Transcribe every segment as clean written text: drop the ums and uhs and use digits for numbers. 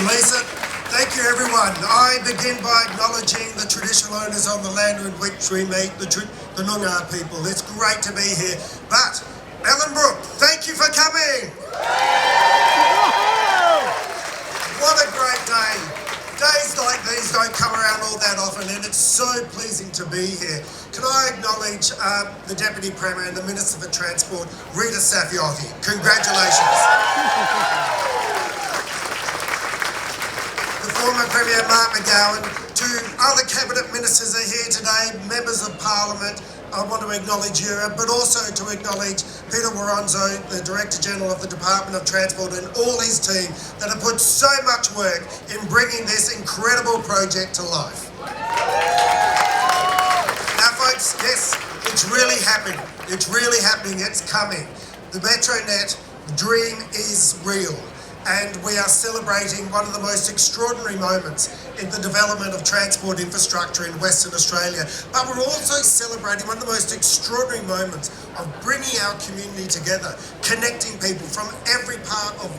you, Lisa. Thank you, everyone. I begin by acknowledging the traditional owners on the land in which we meet, the Noongar people. It's great to be here. But, Ellenbrook, thank you for coming. What a great day. Days like these don't come around all that often, and it's so pleasing to be here. Can I acknowledge the Deputy Premier and the Minister for Transport, Rita Safiotti. Congratulations. The former Premier Mark McGowan, to other Cabinet Ministers are here today, Members of Parliament. I want to acknowledge you, but also to acknowledge Peter Woronzo, the Director General of the Department of Transport, and all his team that have put so much work in bringing this incredible project to life. Now folks, yes, it's really happening. It's really happening. It's coming. The MetroNet dream is real. And we are celebrating one of the most extraordinary moments in the development of transport infrastructure in Western Australia. But we're also celebrating one of the most extraordinary moments of bringing our community together, connecting people from every part of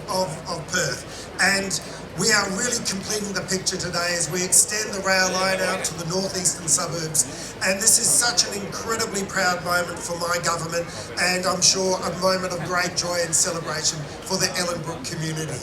Perth. And we are really completing the picture today as we extend the rail line out to the northeastern suburbs. And this is such an incredibly proud moment for my government, and I'm sure a moment of great joy and celebration for the Ellenbrook community.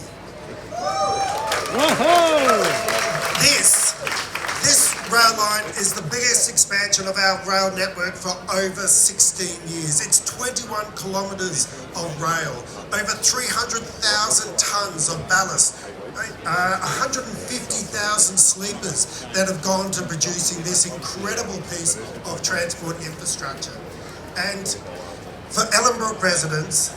This rail line is the biggest expansion of our rail network for over 16 years. It's 21 kilometres of rail, over 300,000 tonnes of ballast, 150,000 sleepers that have gone to producing this incredible piece of transport infrastructure. And for Ellenbrook residents,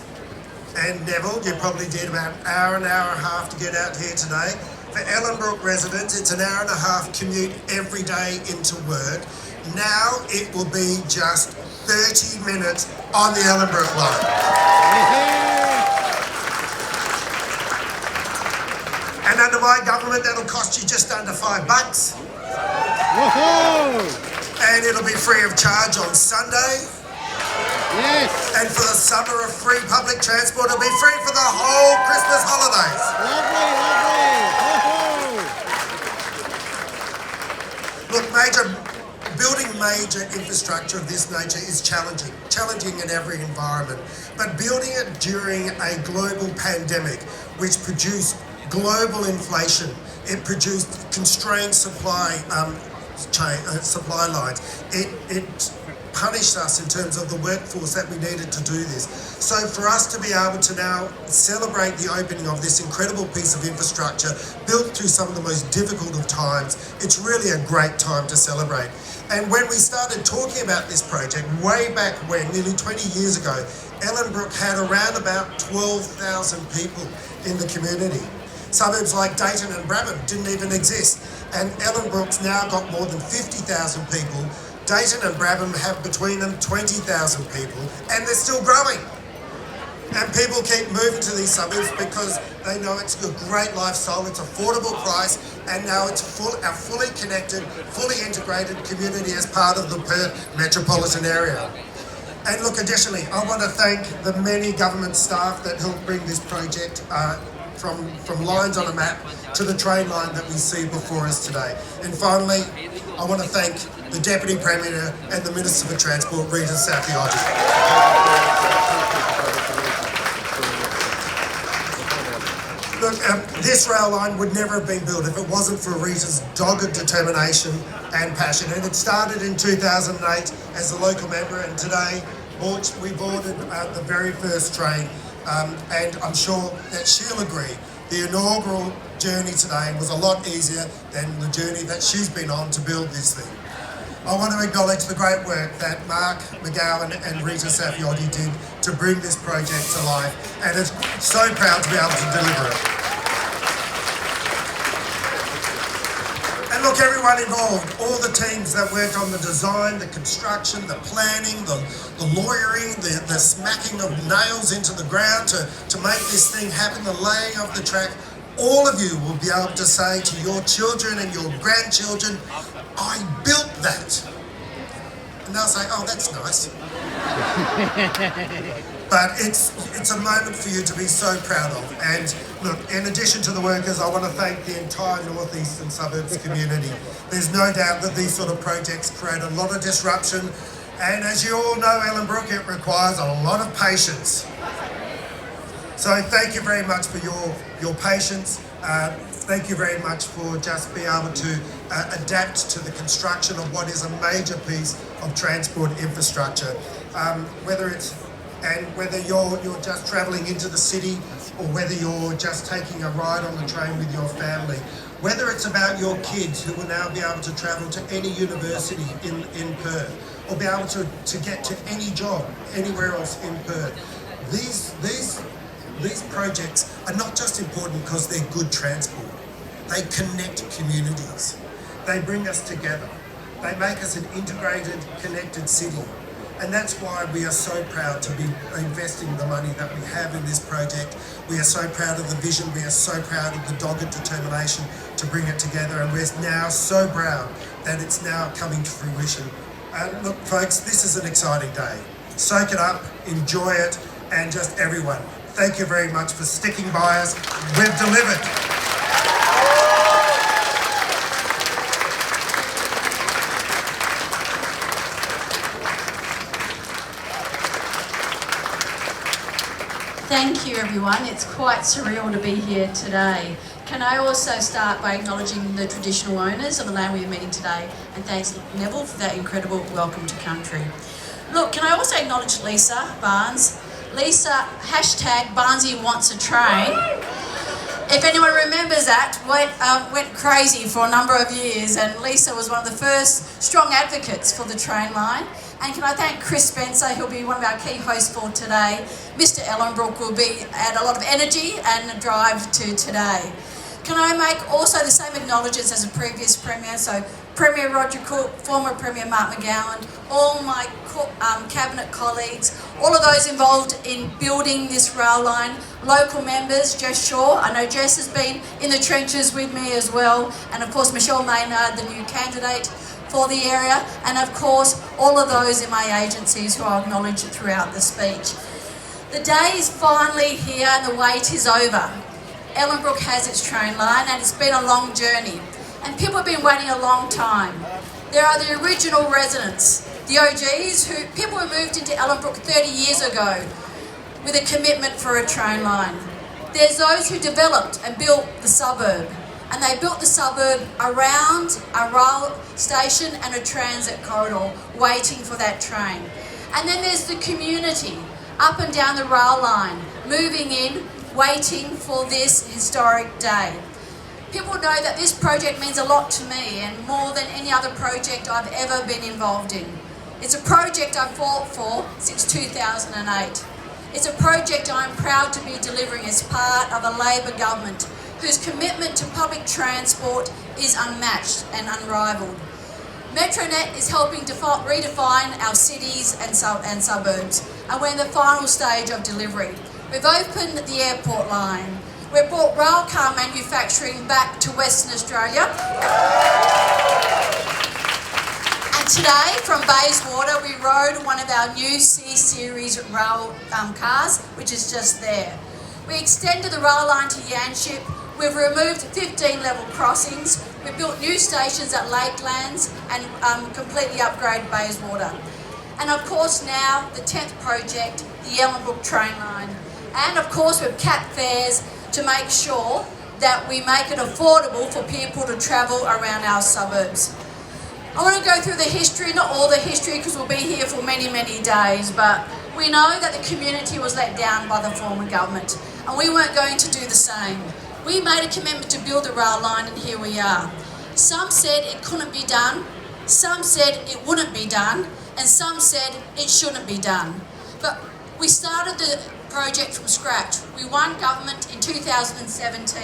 and Neville, you probably did about an hour and a half to get out here today. For Ellenbrook residents, it's an hour and a half commute every day into work. Now it will be just 30 minutes on the Ellenbrook line. And under my government, that'll cost you just under $5. And it'll be free of charge on Sunday. Yes. And for the summer of free public transport, it'll be free for the whole Christmas holidays. Lovely. Look, building major infrastructure of this nature is challenging in every environment. But building it during a global pandemic, which produced global inflation, it produced constrained supply lines. It punished us in terms of the workforce that we needed to do this. So for us to be able to now celebrate the opening of this incredible piece of infrastructure built through some of the most difficult of times, it's really a great time to celebrate. And when we started talking about this project way back when, nearly 20 years ago, Ellenbrook had around about 12,000 people in the community. Suburbs like Dayton and Brabham didn't even exist. And Ellenbrook's now got more than 50,000 people. Dayton and Brabham have between them 20,000 people, and they're still growing. And people keep moving to these suburbs because they know it's a great lifestyle, it's affordable price, and now it's a fully connected, fully integrated community as part of the Perth metropolitan area. And look, additionally, I want to thank the many government staff that helped bring this project from lines on a map to the train line that we see before us today. And finally, I want to thank the Deputy Premier and the Minister for Transport, Rita Safiotti. Look, this rail line would never have been built if it wasn't for Rita's dogged determination and passion. And it started in 2008 as a local member, and today we boarded the very first train. And I'm sure that she'll agree, the inaugural journey today was a lot easier than the journey that she's been on to build this thing. I want to acknowledge the great work that Mark McGowan and Rita Safiotti did to bring this project to life, and it's so proud to be able to deliver it. And look, everyone involved, all the teams that worked on the design, the construction, the planning, the lawyering, the smacking of nails into the ground to make this thing happen, the laying of the track, all of you will be able to say to your children and your grandchildren, I built that. And they'll say, oh, that's nice. But it's a moment for you to be so proud of. And look, in addition to the workers, I want to thank the entire northeastern suburbs community. There's no doubt that these sort of projects create a lot of disruption. And as you all know, Ellenbrook, it requires a lot of patience. So thank you very much for your patience. Thank you very much for just being able to adapt to the construction of what is a major piece of transport infrastructure. Whether you're just travelling into the city or whether you're just taking a ride on the train with your family, whether it's about your kids who will now be able to travel to any university in Perth or be able to get to any job anywhere else in Perth. These projects are not just important because they're good transport. They connect communities. They bring us together. They make us an integrated, connected city. And that's why we are so proud to be investing the money that we have in this project. We are so proud of the vision. We are so proud of the dogged determination to bring it together. And we're now so proud that it's now coming to fruition. Look, folks, this is an exciting day. Soak it up, enjoy it, and just everyone, thank you very much for sticking by us. We've delivered. Thank you, everyone. It's quite surreal to be here today. Can I also start by acknowledging the traditional owners of the land we are meeting today, and thanks Neville for that incredible welcome to country. Look, can I also acknowledge Lisa Barnes? Lisa, hashtag Barnesy wants a train. If anyone remembers that, went crazy for a number of years, and Lisa was one of the first strong advocates for the train line. And can I thank Chris Spencer, who'll be one of our key hosts for today. Mr. Ellenbrook will add a lot of energy and drive to today. Can I make also the same acknowledgements as the previous Premier, so Premier Roger Cook, former Premier Mark McGowan, all my Cabinet colleagues, all of those involved in building this rail line, local members, Jess Shaw, I know Jess has been in the trenches with me as well, and of course Michelle Maynard, the new candidate for the area, and of course all of those in my agencies who I acknowledge throughout the speech. The day is finally here and the wait is over. Ellenbrook has its train line and it's been a long journey, and people have been waiting a long time. There are the original residents, the OGs, people who moved into Ellenbrook 30 years ago with a commitment for a train line. There's those who developed and built the suburb, and they built the suburb around a rail station and a transit corridor waiting for that train. And then there's the community up and down the rail line, moving in, waiting for this historic day. People know that this project means a lot to me, and more than any other project I've ever been involved in. It's a project I've fought for since 2008. It's a project I'm proud to be delivering as part of a Labor government whose commitment to public transport is unmatched and unrivaled. Metronet is helping to redefine our cities and suburbs, and we're in the final stage of delivery. We've opened the airport line. We've brought railcar manufacturing back to Western Australia. And today, from Bayswater, we rode one of our new C-Series rail cars, which is just there. We extended the rail line to Yanship. We've removed 15 level crossings. We've built new stations at Lakelands and completely upgraded Bayswater. And of course now, the 10th project, the Ellenbrook train line. And of course we've capped fares to make sure that we make it affordable for people to travel around our suburbs. I want to go through the history, not all the history because we'll be here for many, many days, but we know that the community was let down by the former government and we weren't going to do the same. We made a commitment to build the rail line and here we are. Some said it couldn't be done, some said it wouldn't be done, and some said it shouldn't be done. But we started the project from scratch. We won government in 2017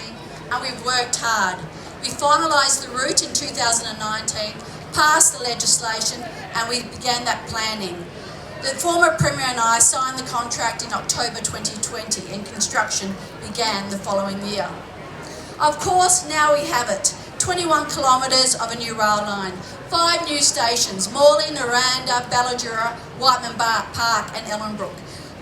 and we've worked hard. We finalised the route in 2019, passed the legislation and we began that planning. The former Premier and I signed the contract in October 2020 and construction began the following year. Of course, now we have it. 21 kilometres of a new rail line, 5 new stations, Morley, Naranda, Ballajura, Whiteman Park and Ellenbrook.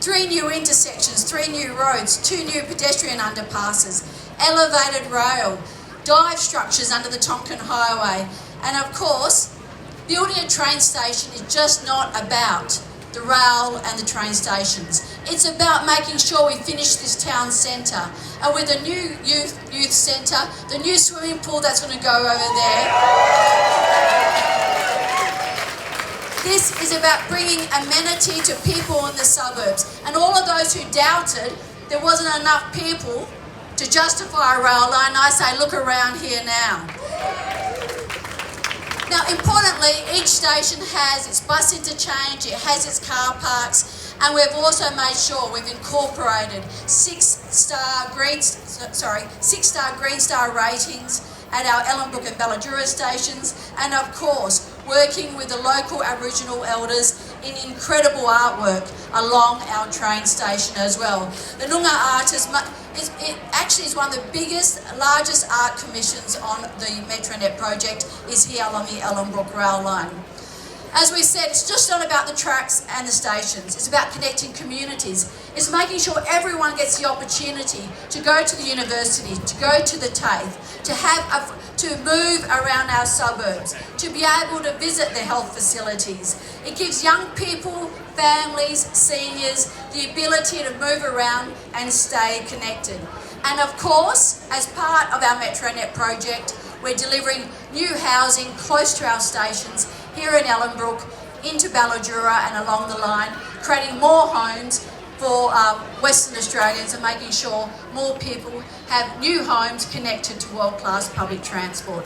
3 new intersections, 3 new roads, 2 new pedestrian underpasses, elevated rail, dive structures under the Tonkin Highway, and of course, building a train station is just not about the rail and the train stations. It's about making sure we finish this town centre. And with the new youth centre, the new swimming pool that's going to go over there, this is about bringing amenity to people in the suburbs. And all of those who doubted there wasn't enough people to justify a rail line, I say, look around here now. Now, importantly, each station has its bus interchange, it has its car parks, and we've also made sure we've incorporated 6-star Green Star ratings at our Ellenbrook and Balladura stations, and of course, working with the local Aboriginal elders in incredible artwork along our train station as well. The Noongar Artists, it actually is one of the biggest, largest art commissions on the Metronet project is here along the Ellenbrook rail line. As we said, it's just not about the tracks and the stations. It's about connecting communities. It's making sure everyone gets the opportunity to go to the university, to go to the TAFE, to move around our suburbs, to be able to visit the health facilities. It gives young people, families, seniors, the ability to move around and stay connected. And of course, as part of our Metronet project, we're delivering new housing close to our stations here in Ellenbrook, into Balladura and along the line, creating more homes for Western Australians and making sure more people have new homes connected to world-class public transport.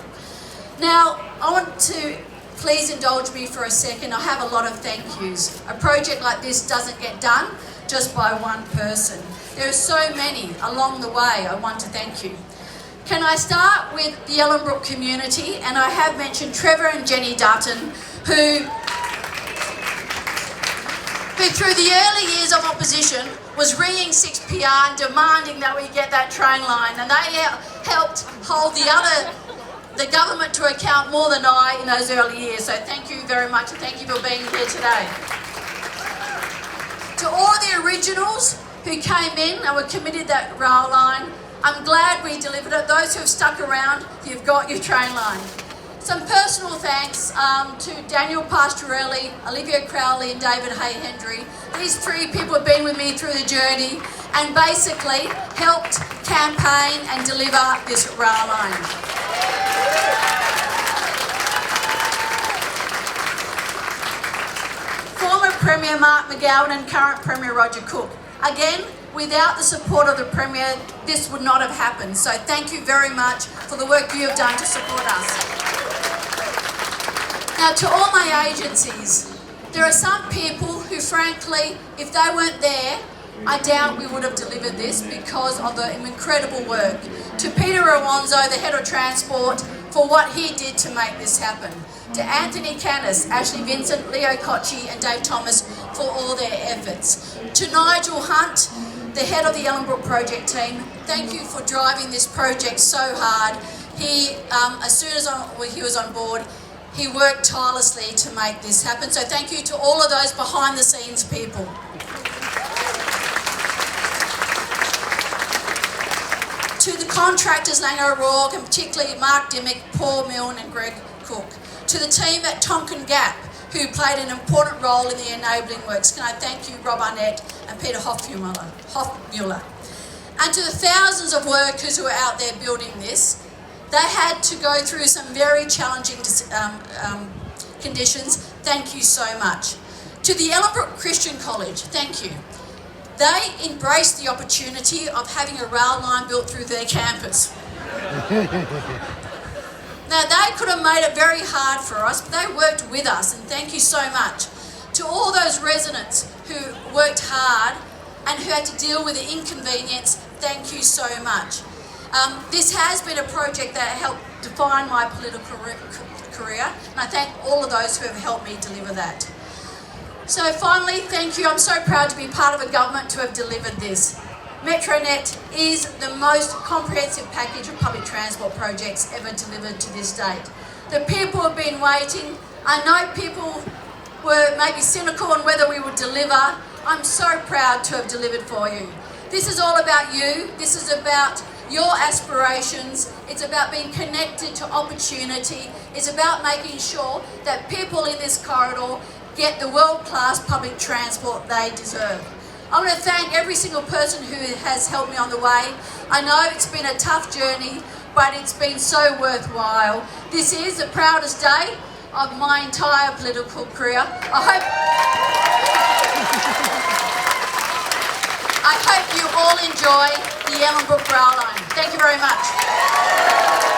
Now, I want to please indulge me for a second. I have a lot of thank yous. A project like this doesn't get done just by one person. There are so many along the way I want to thank you. Can I start with the Ellenbrook community? And I have mentioned Trevor and Jenny Dutton, who through the early years of opposition was ringing 6PR and demanding that we get that train line, and they helped hold the government to account more than I in those early years. So thank you very much, and thank you for being here today. To all the originals who came in and were committed that rail line, I'm glad we delivered it. Those who have stuck around, you've got your train line. Some personal thanks to Daniel Pastorelli, Olivia Crowley and David Hay-Hendry. These 3 people have been with me through the journey and basically helped campaign and deliver this rail line. Former Premier Mark McGowan and current Premier Roger Cook. Again, without the support of the Premier, this would not have happened. So thank you very much for the work you have done to support us. Now, to all my agencies, there are some people who, frankly, if they weren't there, I doubt we would have delivered this because of the incredible work. To Peter Awanzo, the Head of Transport, for what he did to make this happen. To Anthony Canis, Ashley Vincent, Leo Cocci and Dave Thomas for all their efforts. To Nigel Hunt, the head of the Ellenbrook project team, thank you for driving this project so hard. He, as soon as he was on board, he worked tirelessly to make this happen. So thank you to all of those behind the scenes people. To the contractors, Langer O'Rourke, and particularly Mark Dimmick, Paul Milne and Greg Cook. To the team at Tonkin Gap, who played an important role in the enabling works. Can I thank you, Rob Arnett and Peter Hoffmuller. And to the thousands of workers who are out there building this, they had to go through some very challenging conditions. Thank you so much. To the Ellenbrook Christian College, thank you. They embraced the opportunity of having a rail line built through their campus. Now, they could have made it very hard for us, but they worked with us, and thank you so much. To all those residents who worked hard and who had to deal with the inconvenience, thank you so much. This has been a project that helped define my political career, and I thank all of those who have helped me deliver that. So finally, thank you. I'm so proud to be part of a government to have delivered this. Metronet is the most comprehensive package of public transport projects ever delivered to this date. The people have been waiting. I know people were maybe cynical on whether we would deliver, I'm so proud to have delivered for you. This is all about you. This is about your aspirations. It's about being connected to opportunity. It's about making sure that people in this corridor get the world-class public transport they deserve. I want to thank every single person who has helped me on the way. I know it's been a tough journey, but it's been so worthwhile. This is the proudest day of my entire political career. I hope you all enjoy the Ellenbrook rail line. Thank you very much.